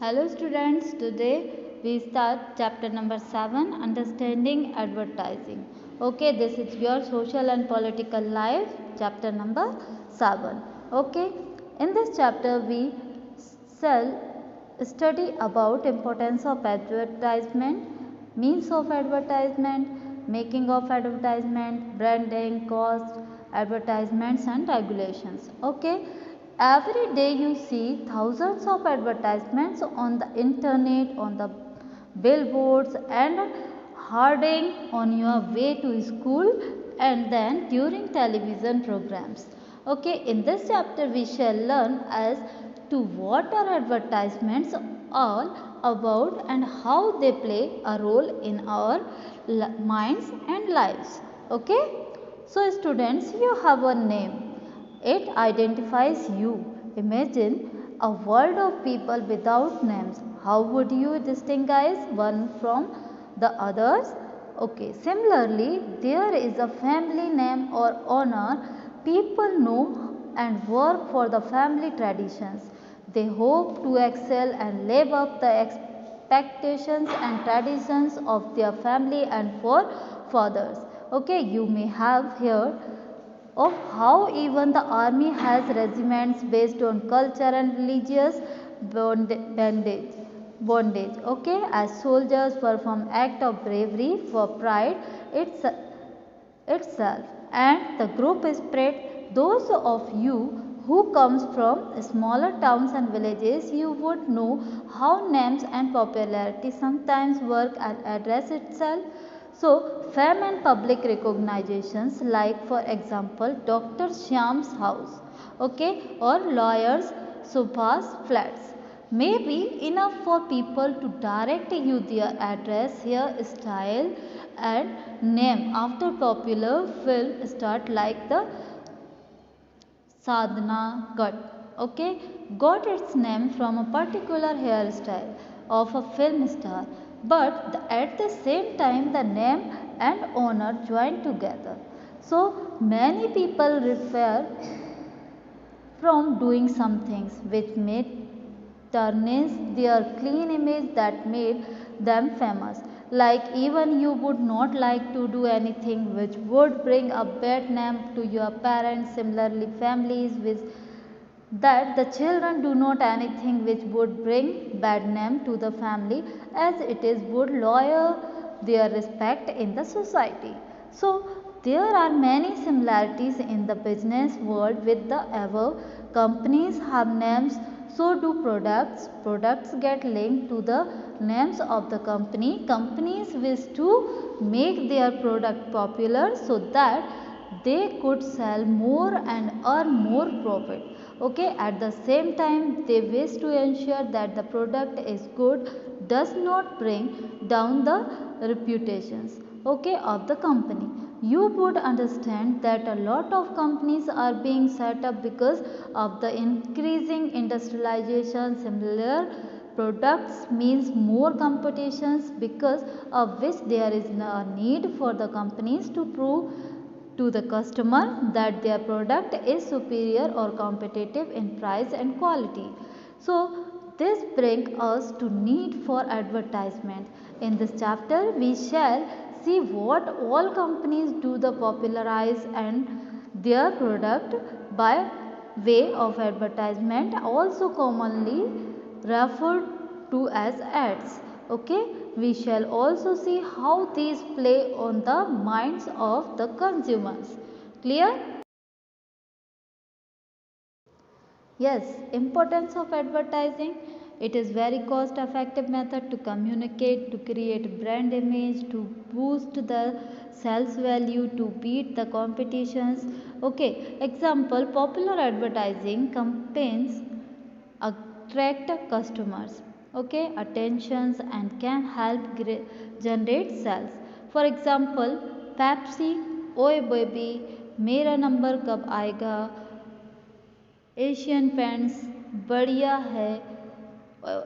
Hello students, today we start chapter number 7, Understanding Advertising. Okay, this is your social and political life, chapter number 7. Okay, in this chapter we shall study about importance of advertisement, means of advertisement, making of advertisement, branding, cost, advertisements and regulations. Okay, every day you see thousands of advertisements on the internet, on the billboards and hoarding on your way to school and then during television programs. Okay, in this chapter we shall learn as to what are advertisements all about and how they play a role in our minds and lives. Okay, so students, you have a name, it identifies you. Imagine a world of people without names. How would you distinguish one from the others? Okay, similarly, there is a family name or honor. People know and work for the family traditions. They hope to excel and live up the expectations and traditions of their family and forefathers. Okay, you may have heard of how even the army has regiments based on culture and religious bondage. Okay, as soldiers perform act of bravery for pride itself, and the group spirit. Those of you who comes from smaller towns and villages, you would know how names and popularity sometimes work and address itself. So, fame and public recognitions, like for example Dr. Shyam's house, okay, or lawyers Subha's flats, may be enough for people to direct you their address, hairstyle and name after popular film star like the Sadhana cut. Okay, got its name from a particular hairstyle of a film star, but at the same time the name and owner joined together. So many people refer from doing some things which may tarnish their clean image that made them famous. Like even you would not like to do anything which would bring a bad name to your parents. Similarly, families with that the children do not anything which would bring bad name to the family, as it is would lower their respect in the society. So there are many similarities in the business world with the above. Companies have names, so do products. Products get linked to the names of the company. Companies wish to make their product popular so that they could sell more and earn more profit. Okay, at the same time they wish to ensure that the product is good, does not bring down the reputations, okay, of the company. You would understand that a lot of companies are being set up because of the increasing industrialization. Similar products means more competitions, because of which there is a need for the companies to prove to the customer that their product is superior or competitive in price and quality. So this brings us to need for advertisement. In this chapter we shall see what all companies do to popularize and their product by way of advertisement, also commonly referred to as ads. Okay, we shall also see how these play on the minds of the consumers. Clear? Yes, importance of advertising. It is very cost effective method to communicate, to create brand image, to boost the sales value, to beat the competitions. Okay, example, popular advertising campaigns attract customers, okay, attentions, and can help generate sales. For example, Pepsi, ओए baby, मेरा number कब आएगा, Asian Paints, बढ़िया है,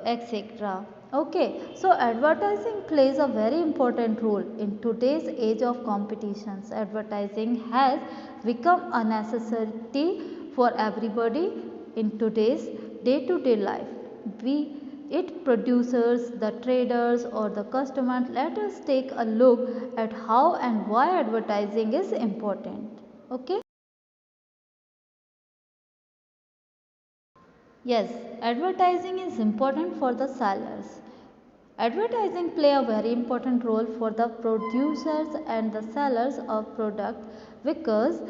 etc. Okay, so advertising plays a very important role in today's age of competitions. Advertising has become a necessity for everybody in today's day-to-day life. it producers, the traders or the customer. Let us take a look at how and why advertising is important. Okay. Yes, advertising is important for the sellers. Advertising play a very important role for the producers and the sellers of product because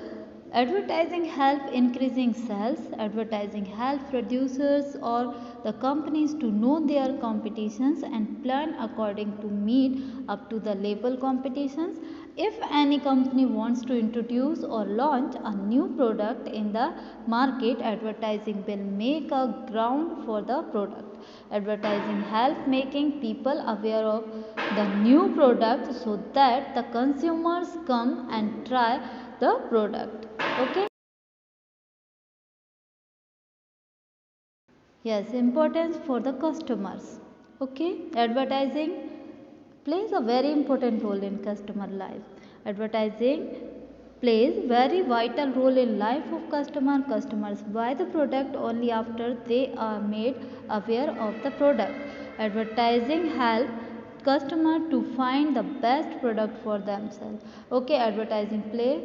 advertising help increasing sales. Advertising help producers or the companies to know their competitions and plan according to meet up to the label competitions. If any company wants to introduce or launch a new product in the market, advertising will make a ground for the product. Advertising help making people aware of the new product so that the consumers come and try the product. Okay. Yes, importance for the customers. Okay, advertising plays a very important role in customer life. Advertising plays very vital role in life of customer. Customers buy the product only after they are made aware of the product. Advertising help customer to find the best product for themselves. Okay, advertising play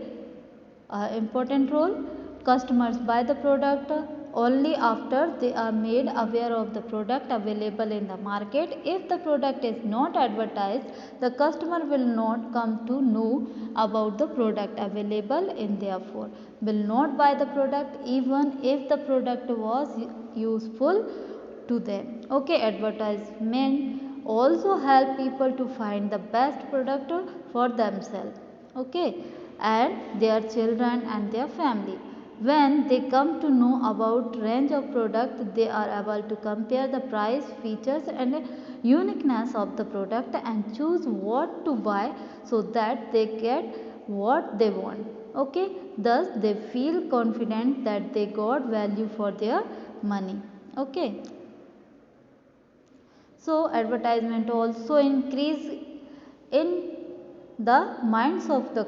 important role. Customers buy the product only after they are made aware of the product available in the market. If the product is not advertised, the customer will not come to know about the product available and therefore will not buy the product even if the product was useful to them. Okay, advertisement also help people to find the best product for themselves. Okay, and their children and their family. When they come to know about range of product, they are able to compare the price, features and uniqueness of the product and choose what to buy so that they get what they want. Okay, thus they feel confident that they got value for their money. Okay. So advertisement also increase in the minds of the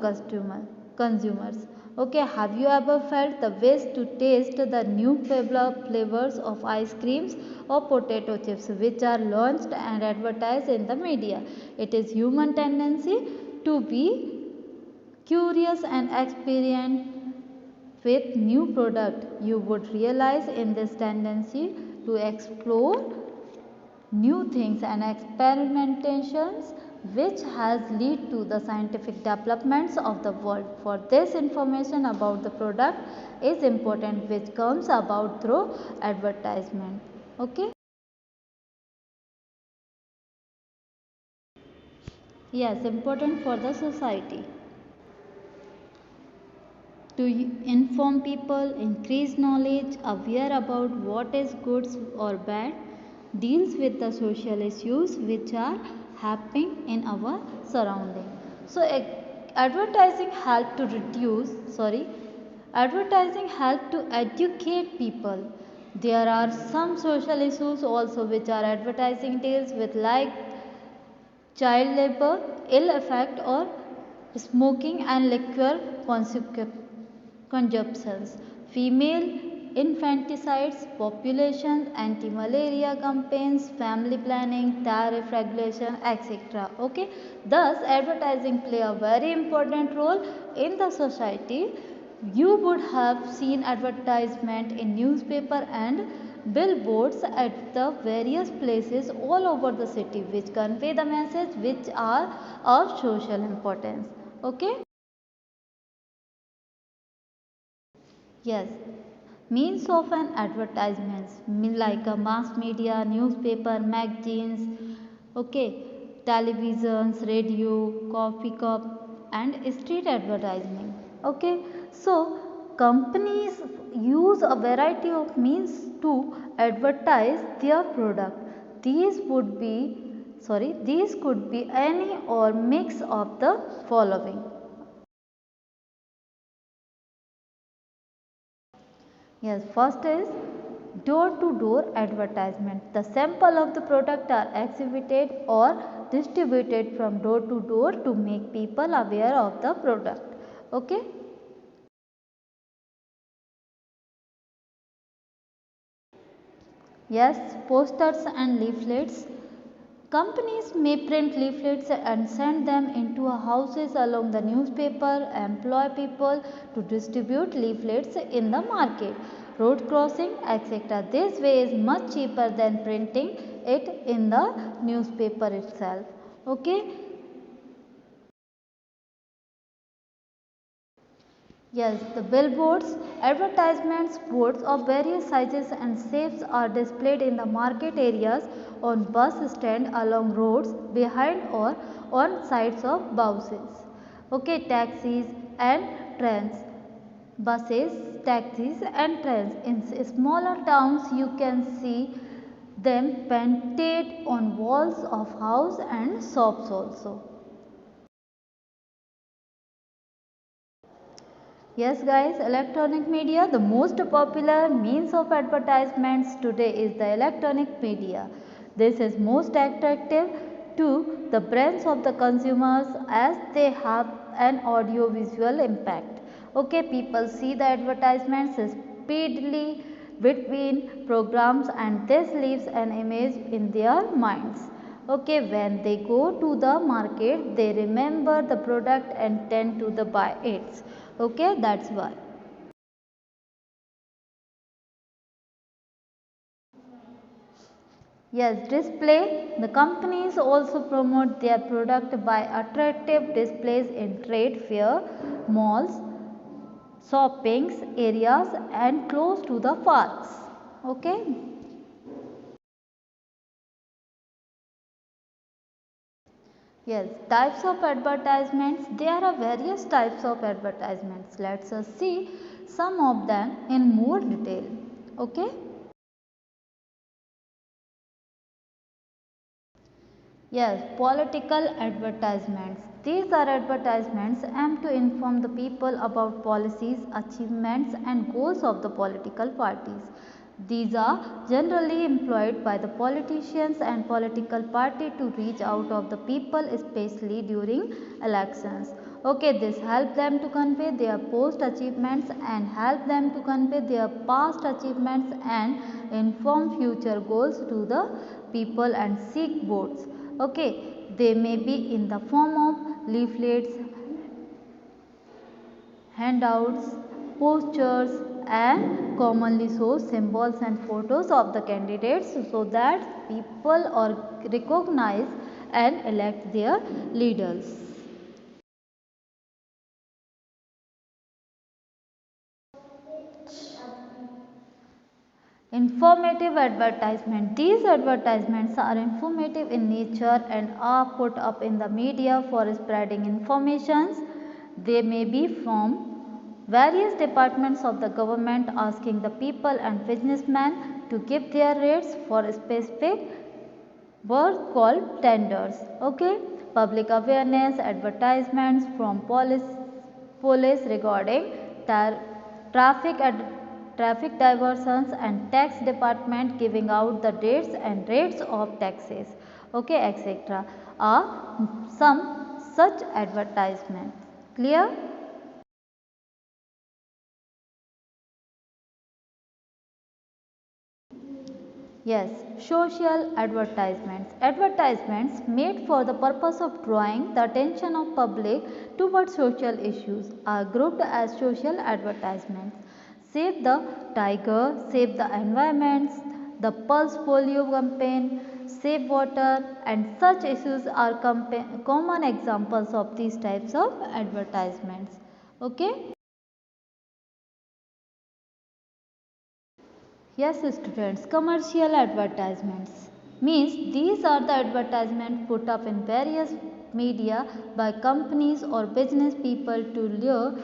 consumers. Okay, have you ever felt the wish to taste the new flavors of ice creams or potato chips which are launched and advertised in the media? It is human tendency to be curious and experiment with new product. You would realize in this tendency to explore new things and experimentations which has led to the scientific developments of the world. For this information about the product is important which comes about through advertisement. Okay. Yes, important for the society. To inform people, increase knowledge, aware about what is good or bad, deals with the social issues which are happening in our surrounding. So advertising help to educate people. There are some social issues also which are advertising deals with like child labor, ill effect or smoking and liquor consumptions, female infanticides, population, anti-malaria campaigns, family planning, tariff regulation, etc. Okay, thus advertising play a very important role in the society. You would have seen advertisement in newspaper and billboards at the various places all over the city which convey the message which are of social importance. Okay. Yes, means of an advertisements like a mass media, newspaper, magazines, okay, televisions, radio, coffee cup, and street advertising. Okay, so companies use a variety of means to advertise their product. These could be any or mix of the following. Yes, first is door to door advertisement. The sample of the product are exhibited or distributed from door to door to make people aware of the product. Okay. Yes, posters and leaflets. Companies may print leaflets and send them into houses along the newspaper, employ people to distribute leaflets in the market, road crossing, etc. This way is much cheaper than printing it in the newspaper itself. Okay. Yes, the billboards, advertisements, boards of various sizes and shapes are displayed in the market areas, on bus stand, along roads, behind or on sides of buses. Okay, taxis and trains. Buses, taxis and trains. In smaller towns you can see them painted on walls of house and shops also. Yes guys, electronic media, the most popular means of advertisements today is the electronic media. This is most attractive to the brains of the consumers as they have an audio visual impact. Okay, people see the advertisements speedily between programs and this leaves an image in their minds. Okay, when they go to the market, they remember the product and tend to the buy it. Okay, that's why. Yes, display. The companies also promote their product by attractive displays in trade fair, malls, shopping areas and close to the parks. Okay. Yes, types of advertisements. There are various types of advertisements. Let us see some of them in more detail. Okay. Yes, political advertisements. These are advertisements aimed to inform the people about policies, achievements and goals of the political parties. These are generally employed by the politicians and political party to reach out of the people, especially during elections. Okay, this helps them to convey their post achievements and help them to convey their past achievements and inform future goals to the people and seek votes. Okay, they may be in the form of leaflets, handouts, posters and commonly show symbols and photos of the candidates so that people or recognize and elect their leaders. Informative advertisement. These advertisements are informative in nature and are put up in the media for spreading informations. They may be from various departments of the government asking the people and businessmen to give their rates for a specific work called tenders. Okay, public awareness advertisements from police regarding traffic traffic diversions and tax department giving out the dates and rates of taxes. Okay, etc. are some such advertisements. Clear? Yes, social advertisements. Advertisements made for the purpose of drawing the attention of public towards social issues are grouped as social advertisements. Save the tiger, save the environment, the pulse polio campaign, save water and such issues are common examples of these types of advertisements. Okay. Yes students, commercial advertisements means these are the advertisements put up in various media by companies or business people to lure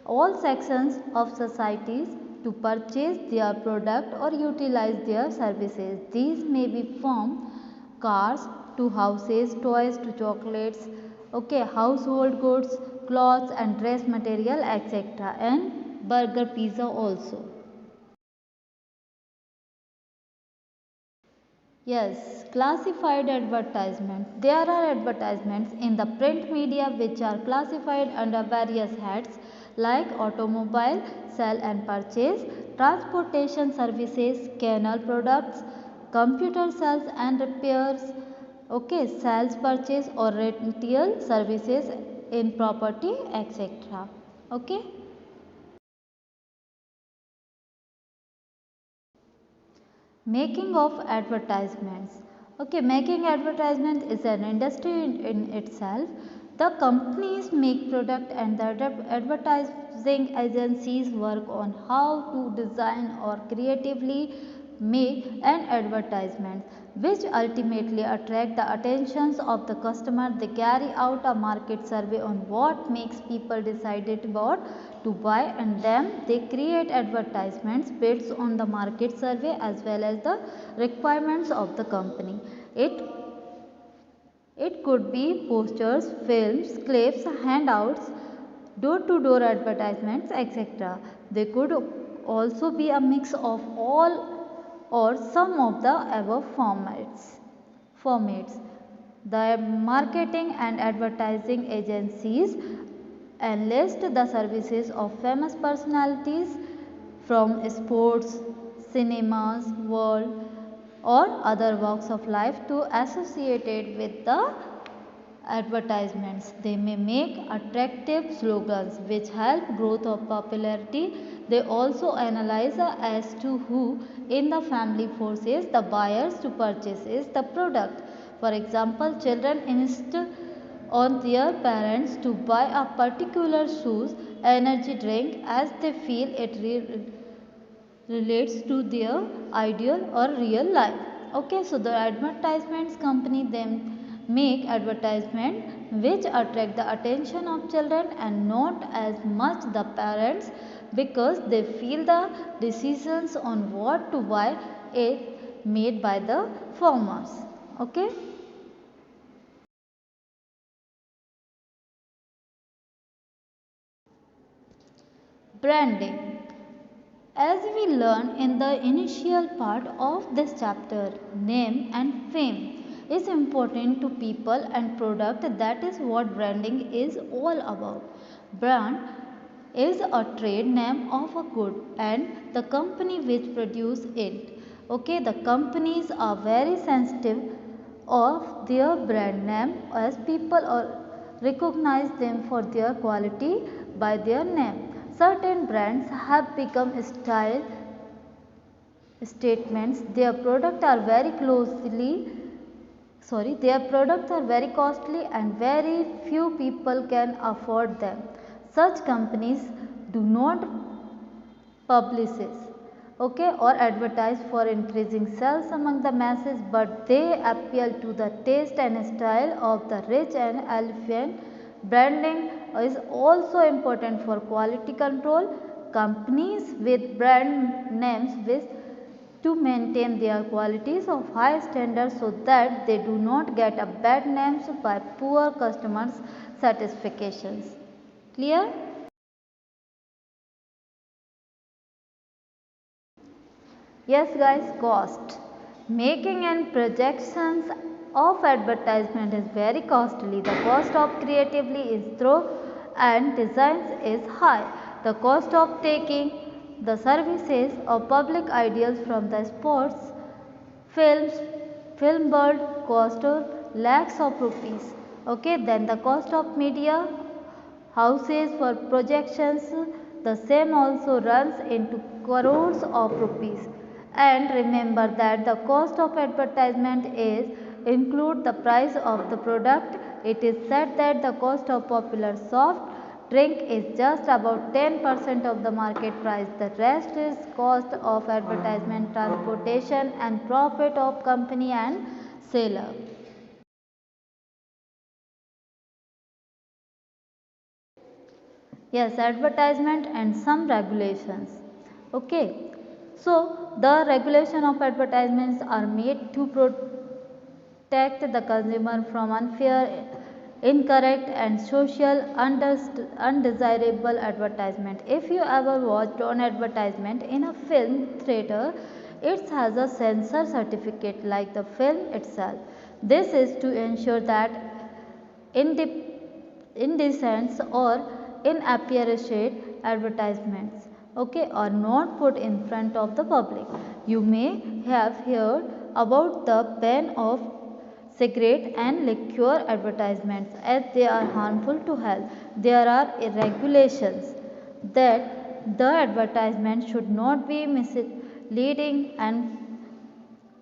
all sections of societies to purchase their product or utilize their services. These may be from cars to houses, toys to chocolates, okay, household goods, clothes and dress material etc. and burger, pizza also. Yes, classified advertisement. There are advertisements in the print media which are classified under various heads like automobile, sell and purchase, transportation services, canal products, computer sales and repairs, okay, sales purchase or rental services in property, etc. Okay. Making of advertisements. Okay, making advertisement is an industry in itself. The companies make product and the advertising agencies work on how to design or creatively make an advertisement which ultimately attract the attentions of the customer. They carry out a market survey on what makes people decided about to buy, and then they create advertisements based on the market survey as well as the requirements of the company. It could be posters, films, clips, handouts, door-to-door advertisements, etc. They could also be a mix of all or some of the above formats. The marketing and advertising agencies enlist the services of famous personalities from sports, cinemas, world or other walks of life to associate it with the advertisements. They may make attractive slogans which help growth of popularity. They also analyze as to who in the family forces the buyers to purchase the product. For example, children insist on their parents to buy a particular shoes energy drink as they feel it relates to their ideal or real life. Okay, so the advertisements company then make advertisement which attract the attention of children and not as much the parents, because they feel the decisions on what to buy it made by the farmers. Okay. Branding. As we learned in the initial part of this chapter, name and fame is important to people and product. That is what branding is all about. Brand is a trade name of a good and the company which produce it. Okay, the companies are very sensitive of their brand name as people recognize them for their quality by their name. Certain brands have become style statements. Their products are very costly and very few people can afford them. Such companies do not publicize, okay, or advertise for increasing sales among the masses, but they appeal to the taste and style of the rich and affluent. Branding is also important for quality control. Companies with brand names wish to maintain their qualities of high standards so that they do not get a bad names by poor customers satisfactions. Clear? Yes guys, cost. Making and projections of advertisement is very costly. The cost of creatively is through and designs is high. The cost of taking the services of public ideals from the sports, films, film world cost lakhs of rupees. Okay, then the cost of media houses for projections, the same also runs into crores of rupees. And remember that the cost of advertisement is include the price of the product. It is said that the cost of popular soft drink is just about 10% of the market price. The rest is cost of advertisement, transportation and profit of company and seller. Yes, advertisement and some regulations. Okay. So, the regulation of advertisements are made to protect the consumer from unfair, incorrect and social undesirable advertisement. If you ever watched an advertisement in a film theater, it has a censor certificate like the film itself. This is to ensure that indecent or inappropriate advertisements okay, are not put in front of the public. You may have heard about the ban of cigarette and liquor advertisements as they are harmful to health. There are regulations that the advertisement should not be misleading and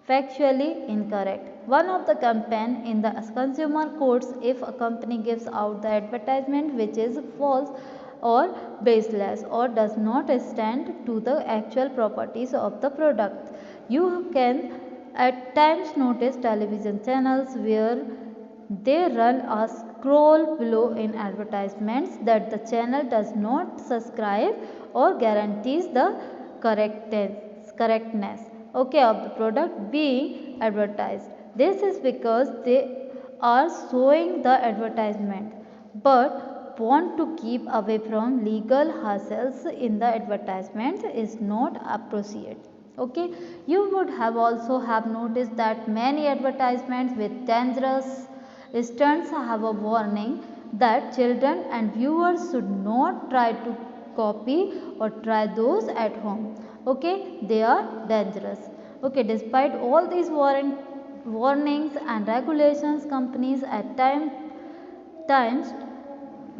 factually incorrect. One of the campaign in the consumer courts if a company gives out the advertisement which is false or baseless or does not stand to the actual properties of the product. You can at times notice television channels where they run a scroll below in advertisements that the channel does not subscribe or guarantees the correctness, okay, of the product being advertised. This is because they are showing the advertisement but want to keep away from legal hassles in the advertisement is not appropriate. Okay, you would have also have noticed that many advertisements with dangerous stunts have a warning that children and viewers should not try to copy or try those at home. Okay, they are dangerous. Okay, despite all these warnings and regulations, companies at times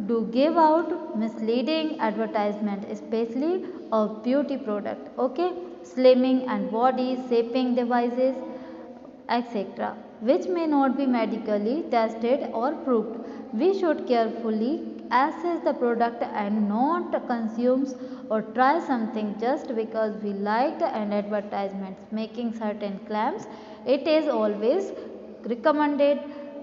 do give out misleading advertisement, especially of beauty product, okay, slimming and body shaping devices, etc., which may not be medically tested or proved. We should carefully assess the product and not consume or try something just because we liked an advertisement making certain claims. It is always recommended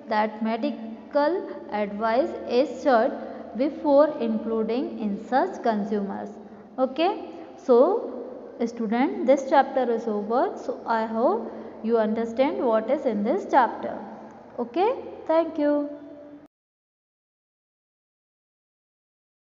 that medical advice is sought before including in such consumers. Okay, so student, this chapter is over. So I hope you understand what is in this chapter. Okay, thank you.